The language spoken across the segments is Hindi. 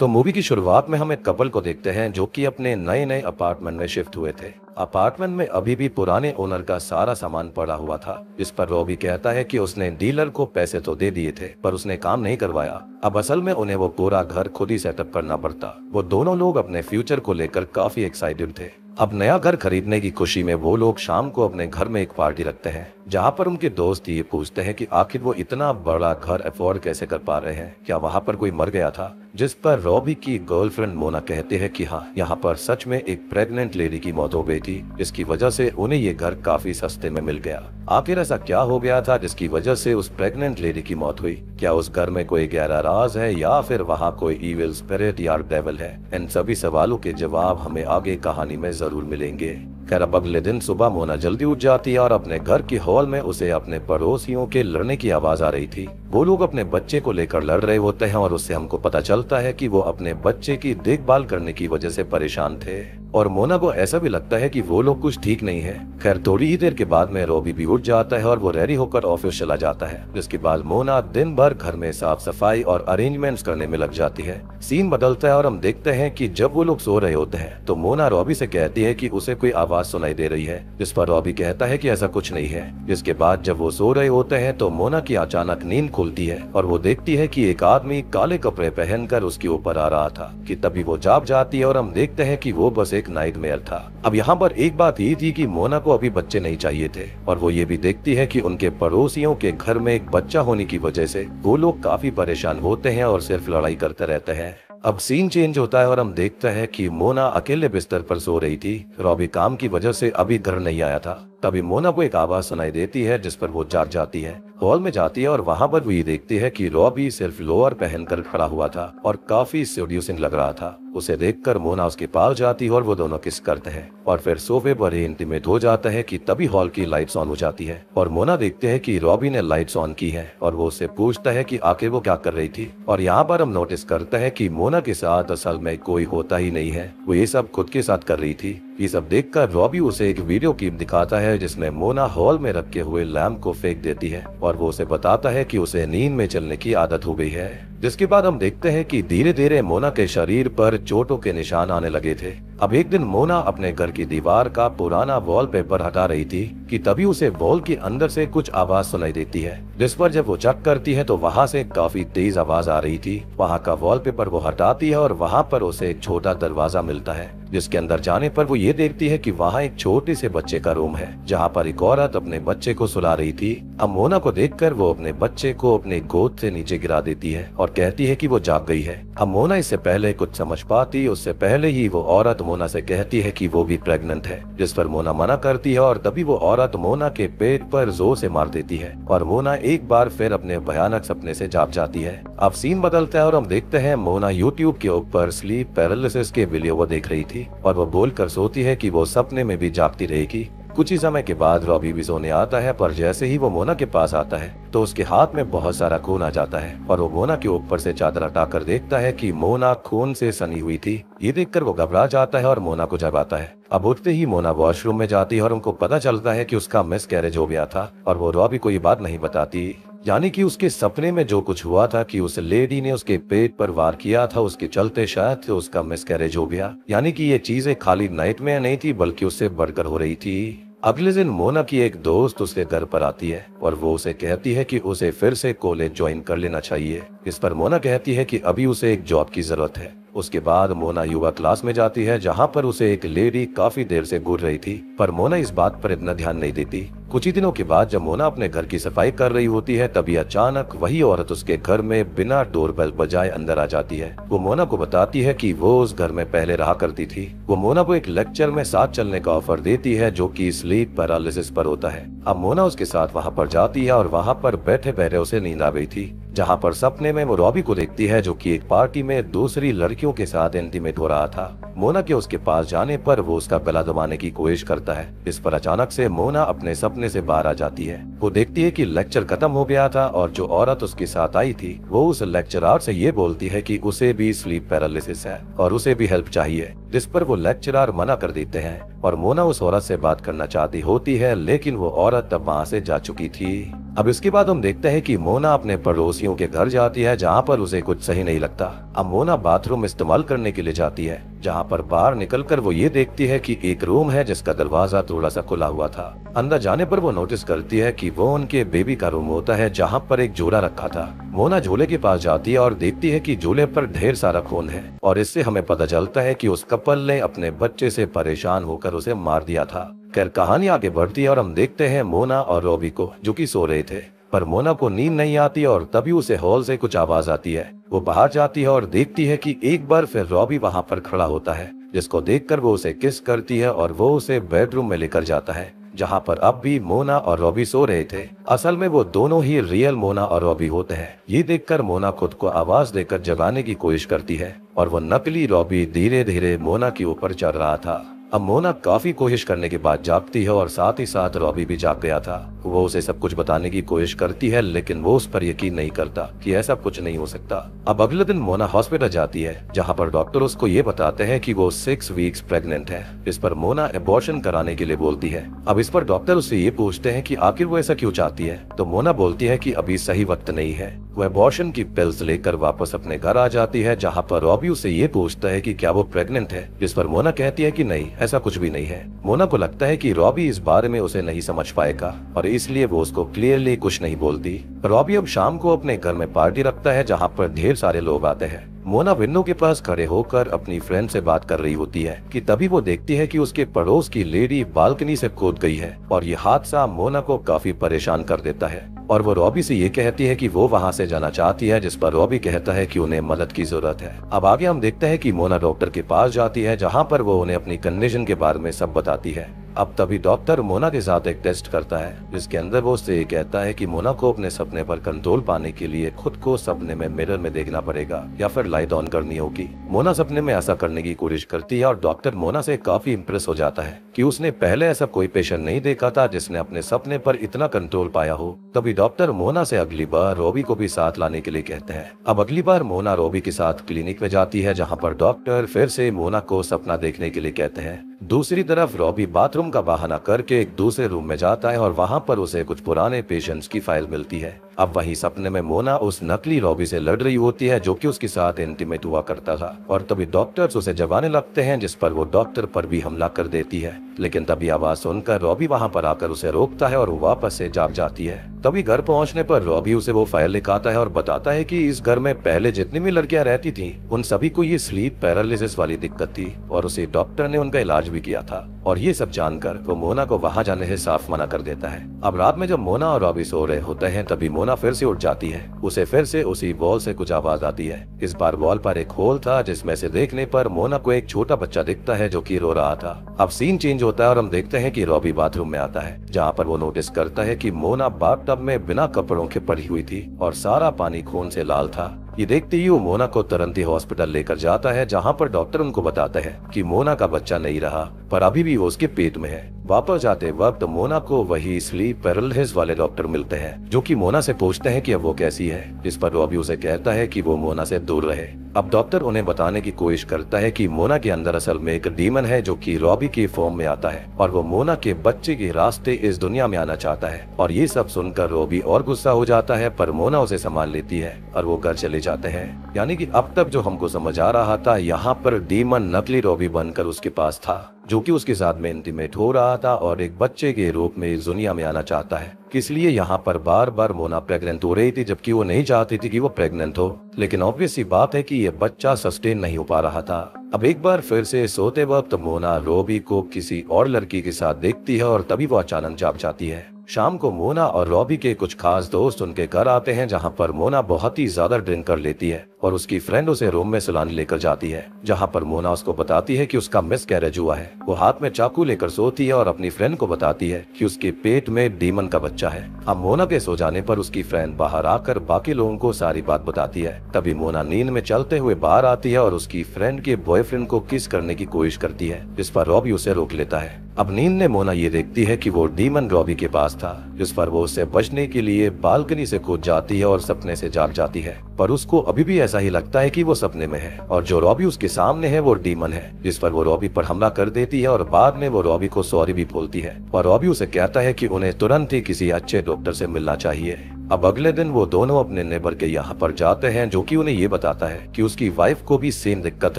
तो मूवी की शुरुआत में हम एक कपल को देखते हैं जो कि अपने नए नए अपार्टमेंट में शिफ्ट हुए थे। अपार्टमेंट में अभी भी पुराने ओनर का सारा सामान पड़ा हुआ था, जिस पर रॉबी कहता है कि उसने डीलर को पैसे तो दे दिए थे पर उसने काम नहीं करवाया। अब असल में उन्हें वो पूरा घर खुद ही सेटअप करना पड़ता। वो दोनों लोग अपने फ्यूचर को लेकर काफी एक्साइटेड थे। अब नया घर खरीदने की खुशी में वो लोग शाम को अपने घर में एक पार्टी रखते हैं, जहाँ पर उनके दोस्त ये पूछते हैं कि आखिर वो इतना बड़ा घर अफोर्ड कैसे कर पा रहे हैं, क्या वहाँ पर कोई मर गया था। जिस पर रॉबी की गर्लफ्रेंड मोना कहती है कि हाँ, यहाँ पर सच में एक प्रेग्नेंट लेडी की मौत हो गई थी, जिसकी वजह से उन्हें ये घर काफी सस्ते में मिल गया। आखिर ऐसा क्या हो गया था जिसकी वजह से उस प्रेग्नेंट लेडी की मौत हुई? क्या उस घर में कोई गहरा राज है या फिर वहाँ कोई इविल स्पिरिट या डेविल है? इन सभी सवालों के जवाब हमें आगे कहानी में जरूर मिलेंगे। खैर, अब अगले दिन सुबह मोना जल्दी उठ जाती है और अपने घर की हॉल में उसे अपने पड़ोसियों के लड़ने की आवाज आ रही थी। वो लोग अपने बच्चे को लेकर लड़ रहे होते हैं और उससे हमको पता चलता है कि वो अपने बच्चे की देखभाल करने की वजह से परेशान थे और मोना को ऐसा भी लगता है कि वो लोग कुछ ठीक नहीं है। खैर, थोड़ी ही देर के बाद में रॉबी भी उठ जाता है और वो रेडी होकर ऑफिस चला जाता है। जिसके बाद मोना दिन भर घर में साफ सफाई और अरेंजमेंट्स करने में लग जाती है। सीन बदलता है और हम देखते हैं कि जब वो लोग सो रहे होते हैं तो मोना रॉबी से कहती है कि उसे कोई आवाज सुनाई दे रही है, जिस पर रॉबी कहता है कि ऐसा कुछ नहीं है। जिसके बाद जब वो सो रहे होते हैं तो मोना की अचानक नींद खुलती है और वो देखती है कि एक आदमी काले कपड़े पहनकर उसके ऊपर आ रहा था। कि तभी वो जाग जाती है और हम देखते हैं कि वो बस एक नाइटमेयर था। अब यहाँ पर एक बात ये थी कि मोना को अभी बच्चे नहीं चाहिए थे और वो ये भी देखती है कि उनके पड़ोसियों के घर में एक बच्चा होने की वजह से वो लोग काफी परेशान होते हैं और सिर्फ लड़ाई करते रहते हैं। अब सीन चेंज होता है और हम देखते हैं कि मोना अकेले बिस्तर पर सो रही थी। रॉबी काम की वजह से अभी घर नहीं आया था। तभी मोना को एक आवाज सुनाई देती है, जिस पर वो जाग जाती है। हॉल में जाती है और वहाँ पर वो ये देखती है कि रॉबी सिर्फ लोअर पहनकर खड़ा हुआ था और काफी सेड्यूसिंग लग रहा था। उसे देखकर मोना उसके पास जाती है और वो दोनों किस करते हैं और फिर सोफे पर ही इंटीमेट हो जाता है। कि तभी हॉल की लाइट्स ऑन हो जाती है और मोना देखते है कि रॉबी ने लाइट्स ऑन की है और वो उससे पूछता है कि आखिर वो क्या कर रही थी। और यहाँ पर हम नोटिस करते हैं कि मोना के साथ असल में कोई होता ही नहीं है, वो ये सब खुद के साथ कर रही थी। ये सब देखकर रॉबी उसे एक वीडियो क्लिप दिखाता है जिसमें मोना हॉल में रखे हुए लैंप को फेंक देती है और वो उसे बताता है कि उसे नींद में चलने की आदत हो गई है। जिसके बाद हम देखते हैं कि धीरे धीरे मोना के शरीर पर चोटों के निशान आने लगे थे। अब एक दिन मोना अपने घर की दीवार का पुराना वॉलपेपर हटा रही थी कि तभी उसे वॉल के अंदर से कुछ आवाज सुनाई देती है। जिस पर जब वो चेक करती है तो वहाँ से काफी तेज आवाज आ रही थी। वहाँ का वॉलपेपर वो हटाती है और वहाँ पर उसे एक छोटा दरवाजा मिलता है, जिसके अंदर जाने पर वो ये देखती है कि वहाँ एक छोटे से बच्चे का रूम है, जहाँ पर एक औरत अपने बच्चे को सुला रही थी। अब मोना को देखकर वो अपने बच्चे को अपने गोद से नीचे गिरा देती है और कहती है कि वो जाग गई है। अब मोना इससे पहले कुछ समझ पाती उससे पहले ही वो औरत मोना से कहती है कि वो भी प्रेग्नेंट है, जिस पर मोना मना करती है और तभी वो औरत मोना के पेट पर जोर से मार देती है और मोना एक बार फिर अपने भयानक सपने से जाग जाती है। अब सीन बदलता है और हम देखते हैं मोना यूट्यूब के ऊपर स्लीप पैरालिसिस के वीडियो वो देख रही थी और वो बोलकर सोती है कि वो सपने में भी जागती रहेगी। कुछ ही समय के बाद रॉबी भी सोने आता है, पर जैसे ही वो मोना के पास आता है तो उसके हाथ में बहुत सारा खून आ जाता है और वो मोना के ऊपर से चादर हटाकर देखता है कि मोना खून से सनी हुई थी। ये देखकर वो घबरा जाता है और मोना को जगाता है। अब उठते ही मोना वॉशरूम में जाती है और उनको पता चलता है कि उसका मिसकैरेज हो गया था और वो रॉबी को ये बात नहीं बताती। यानी कि उसके सपने में जो कुछ हुआ था कि उस लेडी ने उसके पेट पर वार किया था, उसके चलते शायद उसका मिसकैरेज हो गया। यानी कि ये चीजें खाली नाइटमेयर नहीं थी बल्कि उससे बढ़कर हो रही थी। अगले दिन मोना की एक दोस्त उसके घर पर आती है और वो उसे कहती है कि उसे फिर से कॉलेज ज्वाइन कर लेना चाहिए। इस पर मोना कहती है कि अभी उसे एक जॉब की जरूरत है। उसके बाद मोना योगा क्लास में जाती है, जहाँ पर उसे एक लेडी काफी देर से घूर रही थी, पर मोना इस बात पर इतना ध्यान नहीं देती। कुछ ही दिनों के बाद जब मोना अपने घर की सफाई कर रही होती है तभी अचानक वही औरत उसके घर में बिना डोरबेल बजाए अंदर आ जाती है। वो मोना को बताती है कि वो उस घर में पहले रहा करती थी। वो मोना को एक लेक्चर में साथ चलने का ऑफर देती है जो कि स्लीप पैरालिसिस पर होता है। अब मोना उसके साथ वहाँ पर जाती है और वहाँ पर बैठे बैठे उसे नींद आ गई थी, जहाँ पर सपने में वो रॉबी को देखती है जो कि एक पार्टी में दूसरी लड़कियों के साथ इंटीमेट हो रहा था। मोना के उसके पास जाने पर वो उसका गला दबाने की कोशिश करता है। इस पर अचानक से मोना अपने सपने से बाहर आ जाती है। वो देखती है कि लेक्चर खत्म हो गया था और जो औरत उसके साथ आई थी वो उस लेक्चरर से ये बोलती है कि उसे भी स्लीप पैरालिसिस है और उसे भी हेल्प चाहिए, जिस पर वो लेक्चरर मना कर देते हैं और मोना उस औरत से बात करना चाहती होती है, लेकिन वो औरत तब वहाँ से जा चुकी थी। अब इसके बाद हम देखते हैं कि मोना अपने पड़ोसियों के घर जाती है जहाँ पर उसे कुछ सही नहीं लगता। अब मोना बाथरूम इस्तेमाल करने के लिए जाती है, जहाँ पर बाहर निकलकर वो ये देखती है कि एक रूम है जिसका दरवाजा थोड़ा सा खुला हुआ था। अंदर जाने पर वो नोटिस करती है कि वो उनके बेबी का रूम होता है जहाँ पर एक झूला रखा था। मोना झूले के पास जाती है और देखती है कि झूले पर ढेर सारा खून है और इससे हमें पता चलता है कि उस कपल ने अपने बच्चे से परेशान होकर उसे मार दिया था। खैर कहानी आगे बढ़ती है और हम देखते हैं मोना और रॉबी को जो कि सो रहे थे, पर मोना को नींद नहीं आती और तभी उसे हॉल से कुछ आवाज आती है। वो बाहर जाती है और देखती है कि एक बार फिर रॉबी वहां पर खड़ा होता है, जिसको देखकर वो उसे किस करती है और वो उसे बेडरूम में लेकर जाता है, जहां पर अब भी मोना और रॉबी सो रहे थे। असल में वो दोनों ही रियल मोना और रॉबी होते हैं। ये देखकर मोना खुद को आवाज देकर जगाने की कोशिश करती है और वो नकली रॉबी धीरे धीरे मोना के ऊपर चढ़ रहा था। अब मोना काफी कोशिश करने के बाद जागती है और साथ ही साथ रॉबी भी जाग गया था। वो उसे सब कुछ बताने की कोशिश करती है, लेकिन वो उस पर यकीन नहीं करता कि ऐसा कुछ नहीं हो सकता। अब अगले दिन मोना हॉस्पिटल जाती है, जहां पर डॉक्टर उसको ये बताते हैं कि वो 6 वीक्स प्रेग्नेंट है। इस पर मोना एबॉर्शन कराने के लिए बोलती है। अब इस पर डॉक्टर उससे ये पूछते हैं कि आखिर वो ऐसा क्यों चाहती है, तो मोना बोलती है कि अभी सही वक्त नहीं है। वो एबॉर्शन की पिल्स लेकर वापस अपने घर आ जाती है, जहाँ पर रॉबी उससे ये पूछता है कि क्या वो प्रेग्नेंट है, जिस पर मोना कहती है कि नहीं, ऐसा कुछ भी नहीं है। मोना को लगता है कि रॉबी इस बारे में उसे नहीं समझ पाएगा और इसलिए वो उसको क्लियरली कुछ नहीं बोलती। रॉबी अब शाम को अपने घर में पार्टी रखता है, जहाँ पर ढेर सारे लोग आते हैं। मोना विंडो के पास खड़े होकर अपनी फ्रेंड से बात कर रही होती है कि तभी वो देखती है कि उसके पड़ोस की लेडी बालकनी से कूद गई है और ये हादसा मोना को काफी परेशान कर देता है और वो रॉबी से ये कहती है कि वो वहाँ से जाना चाहती है, जिस पर रॉबी कहता है कि उन्हें मदद की जरूरत है। अब आगे हम देखते हैं कि मोना डॉक्टर के पास जाती है, जहाँ पर वो उन्हें अपनी कंडीशन के बारे में सब बताती है। अब तभी डॉक्टर मोना के साथ एक टेस्ट करता है, जिसके अंदर वो उससे कहता है कि मोना को अपने सपने पर कंट्रोल पाने के लिए खुद को सपने में मिरर में देखना पड़ेगा या फिर लाइट ऑन करनी होगी। मोना सपने में ऐसा करने की कोशिश करती है और डॉक्टर मोना से काफी इम्प्रेस हो जाता है कि उसने पहले ऐसा कोई पेशेंट नहीं देखा था जिसने अपने सपने पर इतना कंट्रोल पाया हो। तभी डॉक्टर मोना से अगली बार रॉबी को भी साथ लाने के लिए कहते हैं। अब अगली बार मोना रॉबी के साथ क्लिनिक में जाती है, जहाँ पर डॉक्टर फिर से मोना को सपना देखने के लिए कहते हैं। दूसरी तरफ रॉबी बाथरूम का बहाना करके एक दूसरे रूम में जाता है और वहाँ पर उसे कुछ पुराने पेशेंट्स की फाइल मिलती है। अब वही सपने में मोना उस नकली रॉबी से लड़ रही होती है, जो कि उसके साथ इंटीमेट हुआ करता था, और तभी डॉक्टर्स उसे जगाने लगते हैं, जिस पर वो डॉक्टर पर भी हमला कर देती है। लेकिन तभी आवाज सुनकर रॉबी वहाँ पर आकर उसे रोकता है और वो वापस से जाग जाती है। तभी घर पहुँचने पर रॉबी उसे वो फाइल दिखाता है और बताता है कि इस घर में पहले जितनी भी लड़कियां रहती थी उन सभी को ये स्लीप पैरालिसिस वाली दिक्कत थी और उसे डॉक्टर ने उनका इलाज भी किया था। और ये सब जानकर वो मोना को वहाँ जाने से साफ मना कर देता है। अब रात में जब मोना और रॉबी सो रहे होते हैं, तभी मोना फिर से उठ जाती है। उसे फिर से उसी वॉल से कुछ आवाज आती है। इस बार वॉल पर एक होल था, जिसमें से देखने पर मोना को एक छोटा बच्चा दिखता है जो कि रो रहा था। अब सीन चेंज होता है और हम देखते हैं कि रॉबी बाथरूम में आता है, जहाँ पर वो नोटिस करता है कि मोना बाथटब में बिना कपड़ों के पड़ी हुई थी और सारा पानी खून से लाल था। ये देखते ही वो मोना को तुरंत ही हॉस्पिटल लेकर जाता है, जहाँ पर डॉक्टर उनको बताता है कि मोना का बच्चा नहीं रहा, पर अभी भी वो उसके पेट में है। वापस जाते वक्त मोना को वही स्लीप पैरालिसिस वाले डॉक्टर मिलते हैं, जो कि मोना से पूछते हैं कि अब वो कैसी है, जिस पर रॉबी उसे कहता है कि वो मोना से दूर रहे। अब डॉक्टर उन्हें बताने की कोशिश करता है कि मोना के अंदर असल में एक डीमन है, जो कि रॉबी की फॉर्म में आता है और वो मोना के बच्चे के रास्ते इस दुनिया में आना चाहता है। और ये सब सुनकर रॉबी और गुस्सा हो जाता है, पर मोना उसे संभाल लेती है और वो घर चले जाते हैं। यानी कि अब तक जो हमको समझ आ रहा था, यहाँ पर डीमन नकली रॉबी बनकर उसके पास था, जो कि उसके साथ में इंटीमेट हो रहा था और एक बच्चे के रूप में इस दुनिया में आना चाहता है। इसलिए यहाँ पर बार बार मोना प्रेग्नेंट हो रही थी, जबकि वो नहीं चाहती थी कि वो प्रेग्नेंट हो। लेकिन ऑब्वियस सी बात है कि ये बच्चा सस्टेन नहीं हो पा रहा था। अब एक बार फिर से सोते वक्त मोना रॉबी को किसी और लड़की के साथ देखती है और तभी वो अचानक जाग जाती है। शाम को मोना और रॉबी के कुछ खास दोस्त उनके घर आते हैं, जहां पर मोना बहुत ही ज्यादा ड्रिंक कर लेती है और उसकी फ्रेंड उसे रूम में सुलाने लेकर जाती है, जहां पर मोना उसको बताती है कि उसका मिसकैरेज हुआ है। वो हाथ में चाकू लेकर सोती है और अपनी फ्रेंड को बताती है कि उसके पेट में डीमन का बच्चा है। अब मोना के सो जाने पर उसकी फ्रेंड बाहर आकर बाकी लोगों को सारी बात बताती है। तभी मोना नींद में चलते हुए बाहर आती है और उसकी फ्रेंड के बॉयफ्रेंड को किस करने की कोशिश करती है, जिस पर रॉबी उसे रोक लेता है। अब नींद में मोना ये देखती है कि वो डीमन रॉबी के पास था, जिस पर वो उससे बचने के लिए बालकनी से कूद जाती है और सपने से जाग जाती है। पर उसको अभी भी ऐसा ही लगता है कि वो सपने में है और जो रॉबी उसके सामने है वो डीमन है, जिस पर वो रॉबी पर हमला कर देती है और बाद में वो रॉबी को सॉरी भी बोलती है और रॉबी उसे कहता है कि उन्हें तुरंत ही किसी अच्छे डॉक्टर से मिलना चाहिए। अब अगले दिन वो दोनों अपने नेबर के यहाँ पर जाते हैं, जो कि उन्हें ये बताता है कि उसकी वाइफ को भी सेम दिक्कत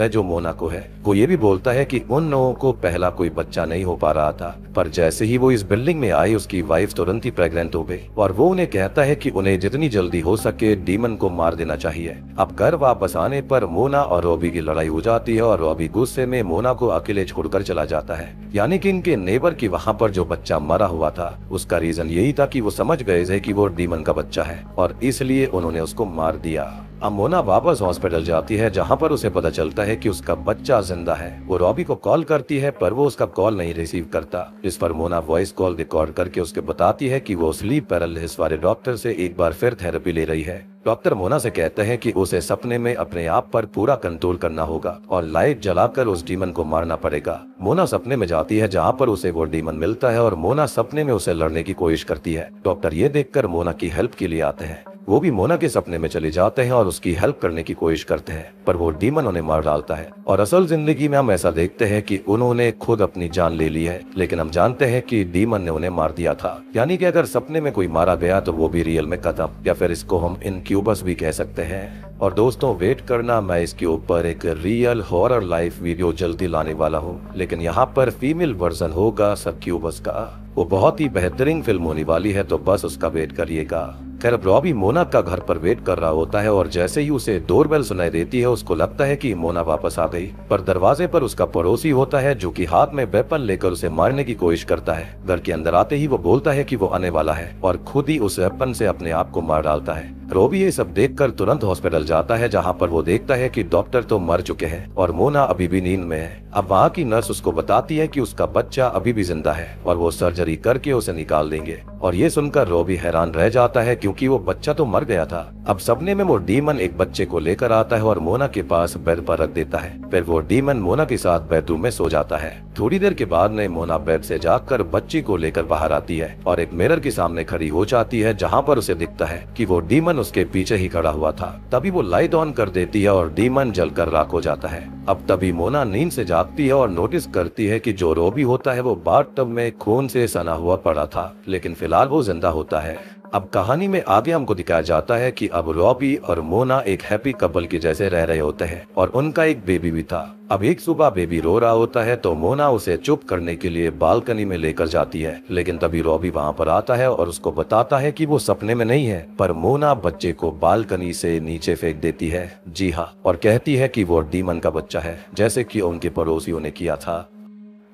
है जो मोना को है। वो ये भी बोलता है कि उन लोगों को पहला कोई बच्चा नहीं हो पा रहा था, पर जैसे ही वो इस बिल्डिंग में आई उसकी वाइफ तुरंत ही प्रेग्नेंट हो गई और वो उन्हें कहता है कि उन्हें जितनी जल्दी हो सके डीमन को मार देना चाहिए। अब घर वापस आने पर मोना और रॉबी की लड़ाई हो जाती है और रॉबी गुस्से में मोना को अकेले छोड़कर चला जाता है। यानी कि इनके नेबर की वहाँ पर जो बच्चा मरा हुआ था उसका रीजन यही था कि वो समझ गए थे कि वो डीमन का बच्चा है और इसलिए उन्होंने उसको मार दिया। अब मोना वापस हॉस्पिटल जाती है, जहाँ पर उसे पता चलता है कि उसका बच्चा जिंदा है। वो रॉबी को कॉल करती है पर वो उसका कॉल नहीं रिसीव करता, जिस पर मोना वॉइस कॉल रिकॉर्ड करके उसके बताती है कि वो स्लीप पैरालिसिस वाले डॉक्टर से एक बार फिर थेरेपी ले रही है। डॉक्टर मोना से कहते हैं कि उसे सपने में अपने आप पर पूरा कंट्रोल करना होगा और लाइट जलाकर उस डीमन को मारना पड़ेगा। मोना सपने में जाती है, जहाँ पर उसे वो डीमन मिलता है और मोना सपने में उसे लड़ने की कोशिश करती है। डॉक्टर ये देखकर मोना की हेल्प के लिए आते हैं। वो भी मोना के सपने में चले जाते हैं और उसकी हेल्प करने की कोशिश करते हैं, पर वो डीमन उन्हें मार डालता है। और असल जिंदगी में हम ऐसा देखते हैं कि उन्होंने खुद अपनी जान ले ली है, लेकिन हम जानते हैं कि डीमन ने उन्हें मार दिया था। यानी कि अगर सपने में कोई मारा गया तो वो भी रियल में खत्म, या फिर इसको हम इनक्यूबस भी कह सकते हैं। और दोस्तों वेट करना, मैं इसके ऊपर एक रियल हॉरर लाइफ वीडियो जल्दी लाने वाला हूँ, लेकिन यहाँ पर फीमेल वर्जन होगा सबक्यूबस का। वो बहुत ही बेहतरीन फिल्म होने वाली है, तो बस उसका वेट करिएगा। खैर रॉबी मोना का घर पर वेट कर रहा होता है और जैसे ही उसे डोरबेल सुनाई देती है उसको लगता है कि मोना वापस आ गई, पर दरवाजे पर उसका पड़ोसी होता है जो कि हाथ में वेपन लेकर उसे मारने की कोशिश करता है। घर के अंदर आते ही वो बोलता है कि वो आने वाला है और खुद ही उस वेपन से अपने आप को मार डालता है। रॉबी ये सब देखकर तुरंत हॉस्पिटल जाता है, जहाँ पर वो देखता है कि डॉक्टर तो मर चुके हैं और मोना अभी भी नींद में है। अब वहाँ की नर्स उसको बताती है कि उसका बच्चा अभी भी जिंदा है और वो सर्जरी करके उसे निकाल देंगे। और ये सुनकर रॉबी हैरान रह जाता है, क्योंकि वो बच्चा तो मर गया था। अब सपने में वो डीमन एक बच्चे को लेकर आता है और मोना के पास बेड पर रख देता है। फिर वो डीमन मोना के साथ बेडरूम में सो जाता है। थोड़ी देर के बाद में मोना बेड से जाकर बच्ची को लेकर बाहर आती है और एक मिरर के सामने खड़ी हो जाती है, जहाँ पर उसे दिखता है कि वो डीमन उसके पीछे ही खड़ा हुआ था। तभी वो लाइट ऑन कर देती है और डीमन जलकर राख हो जाता है। अब तभी मोना नींद से जागती है और नोटिस करती है कि जो रॉबी होता है वो बाथटब में खून से सना हुआ पड़ा था, लेकिन फिलहाल वो जिंदा होता है। अब कहानी में आगे हमको दिखाया जाता है कि अब रॉबी और मोना एक हैप्पी कपल के जैसे रह रहे होते हैं और उनका एक बेबी भी था। अब एक सुबह बेबी रो रहा होता है तो मोना उसे चुप करने के लिए बालकनी में लेकर जाती है, लेकिन तभी रॉबी वहाँ पर आता है और उसको बताता है कि वो सपने में नहीं है, पर मोना बच्चे को बालकनी से नीचे फेंक देती है। जी हाँ, और कहती है कि वो डीमन का बच्चा है, जैसे कि उनके पड़ोसियों ने किया था।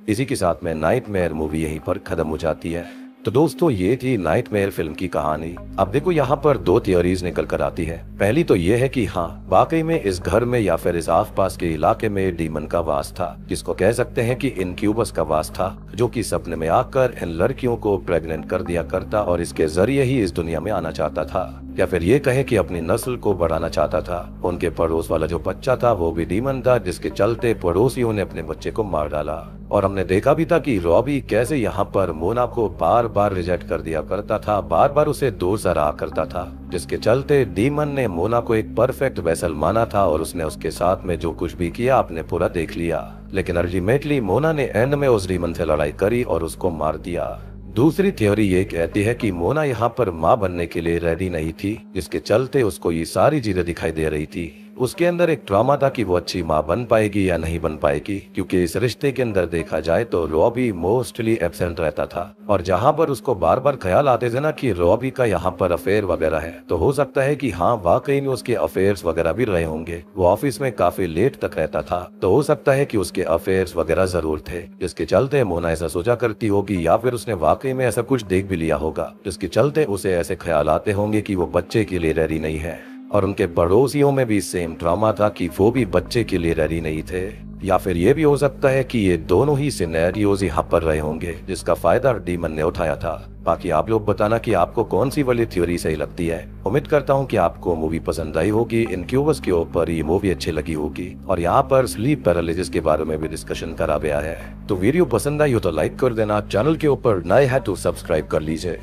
इसी के साथ में नाइटमेयर मूवी यहीं पर खत्म हो जाती है। तो दोस्तों ये थी नाइटमेयर फिल्म की कहानी। अब देखो यहाँ पर दो थियोरीज निकल कर आती है। पहली तो ये है कि हाँ वाकई में इस घर में या फिर इस आसपास के इलाके में डीमन का वास था, जिसको कह सकते हैं कि इनक्यूबस का वास था, जो कि सपने में आकर इन लड़कियों को प्रेग्नेंट कर दिया करता और इसके जरिए ही इस दुनिया में आना चाहता था, या फिर ये कहे कि अपनी नस्ल को बढ़ाना चाहता था। उनके पड़ोस वाला जो बच्चा था वो भी डीमन था, जिसके चलते पड़ोसियों ने अपने बच्चे को मार डाला। और हमने देखा भी था कि रॉबी कैसे यहाँ पर मोना को बार बार रिजेक्ट कर दिया करता था, बार बार उसे दूर से रहा करता था, जिसके चलते डीमन ने मोना को एक परफेक्ट वेसल माना था और उसने उसके साथ में जो कुछ भी किया आपने पूरा देख लिया। लेकिन अल्टीमेटली मोना ने एंड में उस डीमन से लड़ाई करी और उसको मार दिया। दूसरी थ्योरी ये कहती है कि मोना यहाँ पर माँ बनने के लिए रेडी नहीं थी, जिसके चलते उसको ये सारी चीजें दिखाई दे रही थी। उसके अंदर एक ट्रॉमा था कि वो अच्छी माँ बन पाएगी या नहीं बन पाएगी, क्योंकि इस रिश्ते के अंदर देखा जाए तो रॉबी मोस्टली एब्सेंट रहता था और जहाँ पर उसको बार बार ख्याल आते थे ना कि रॉबी का यहाँ पर अफेयर वगैरह है, तो हो सकता है कि हाँ वाकई में उसके अफेयर्स वगैरह भी रहे होंगे। वो ऑफिस में काफी लेट तक रहता था, तो हो सकता है कि उसके अफेयर्स वगैरह जरूर थे, जिसके चलते मोना ऐसा सोचा करती होगी, या फिर उसने वाकई में ऐसा कुछ देख भी लिया होगा, जिसके चलते उसे ऐसे ख्याल आते होंगे कि वो बच्चे के लिए रेडी नहीं है। और उनके पड़ोसियों में भी सेम ड्रामा था कि वो भी बच्चे के लिए रेडी नहीं थे। या फिर ये भी हो सकता है कि ये दोनों ही सिनेरियोज यहाँ पर रहे होंगे जिसका फायदा डीमन ने उठाया था। बाकी आप लोग बताना कि आपको कौन सी वाली थ्योरी सही लगती है। उम्मीद करता हूँ कि आपको मूवी पसंद आई होगी, इनक्यूबस के ऊपर ये मूवी अच्छी लगी होगी और यहाँ पर स्लीप पैरालिसिस के बारे में भी डिस्कशन करा गया है। तो वीडियो पसंद आई हो तो लाइक कर देना, चैनल के ऊपर नए हैं तो सब्सक्राइब कर लीजिए।